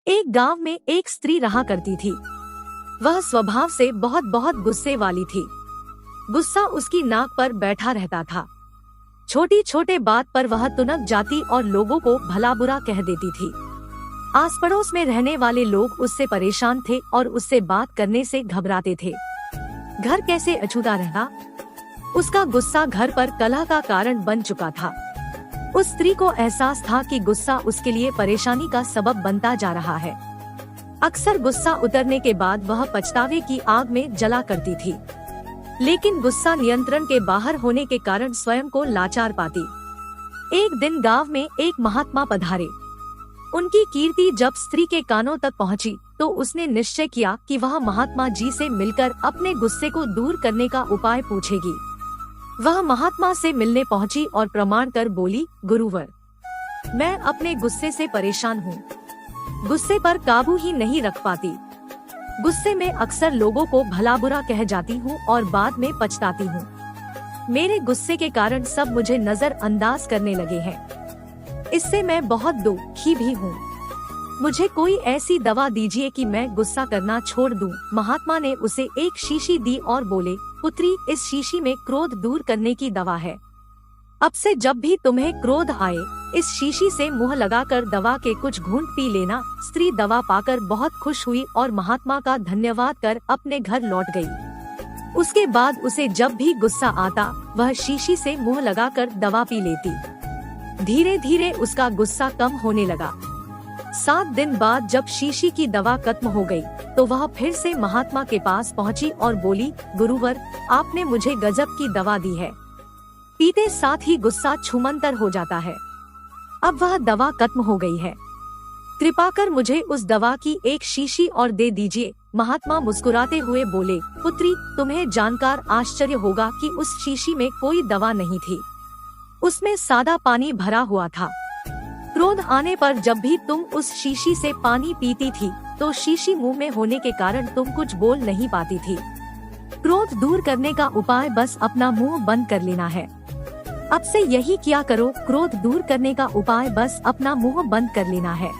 एक गांव में एक स्त्री रहा करती थी। वह स्वभाव से बहुत बहुत गुस्से वाली थी। गुस्सा उसकी नाक पर बैठा रहता था। छोटी छोटे बात पर वह तुनक जाती और लोगों को भला बुरा कह देती थी। आस पड़ोस में रहने वाले लोग उससे परेशान थे और उससे बात करने से घबराते थे। घर कैसे अछूता रहता। उसका गुस्सा घर पर कलह का कारण बन चुका था। उस स्त्री को एहसास था कि गुस्सा उसके लिए परेशानी का सबब बनता जा रहा है। अक्सर गुस्सा उतरने के बाद वह पछतावे की आग में जला करती थी, लेकिन गुस्सा नियंत्रण के बाहर होने के कारण स्वयं को लाचार पाती। एक दिन गांव में एक महात्मा पधारे। उनकी कीर्ति जब स्त्री के कानों तक पहुंची, तो उसने निश्चय किया कि वह महात्मा जी से मिलकर अपने गुस्से को दूर करने का उपाय पूछेगी। वह महात्मा से मिलने पहुंची और प्रमाण कर बोली, गुरुवर, मैं अपने गुस्से से परेशान हूँ। गुस्से पर काबू ही नहीं रख पाती। गुस्से में अक्सर लोगों को भला बुरा कह जाती हूँ और बाद में पछताती हूँ। मेरे गुस्से के कारण सब मुझे नजरअंदाज करने लगे हैं। इससे मैं बहुत दुखी भी हूँ। मुझे कोई ऐसी दवा दीजिए कि मैं गुस्सा करना छोड़ दूं। महात्मा ने उसे एक शीशी दी और बोले, पुत्री, इस शीशी में क्रोध दूर करने की दवा है। अब से जब भी तुम्हें क्रोध आए, इस शीशी से मुंह लगाकर दवा के कुछ घूंट पी लेना। स्त्री दवा पाकर बहुत खुश हुई और महात्मा का धन्यवाद कर अपने घर लौट गई। उसके बाद उसे जब भी गुस्सा आता, वह शीशी से मुंह लगाकर दवा पी लेती। धीरे धीरे उसका गुस्सा कम होने लगा। 7 दिन बाद जब शीशी की दवा खत्म हो गई, तो वह फिर से महात्मा के पास पहुंची और बोली, गुरुवर, आपने मुझे गजब की दवा दी है। पीते साथ ही गुस्सा छूमंतर हो जाता है। अब वह दवा खत्म हो गई है। कृपा कर मुझे उस दवा की एक शीशी और दे दीजिए। महात्मा मुस्कुराते हुए बोले, पुत्री, तुम्हें जानकर आश्चर्य होगा कि उस शीशी में कोई दवा नहीं थी। उसमें सादा पानी भरा हुआ था। क्रोध आने पर जब भी तुम उस शीशी से पानी पीती थी, तो शीशी मुंह में होने के कारण तुम कुछ बोल नहीं पाती थी। क्रोध दूर करने का उपाय बस अपना मुंह बंद कर लेना है। अब से यही किया करो। क्रोध दूर करने का उपाय बस अपना मुंह बंद कर लेना है।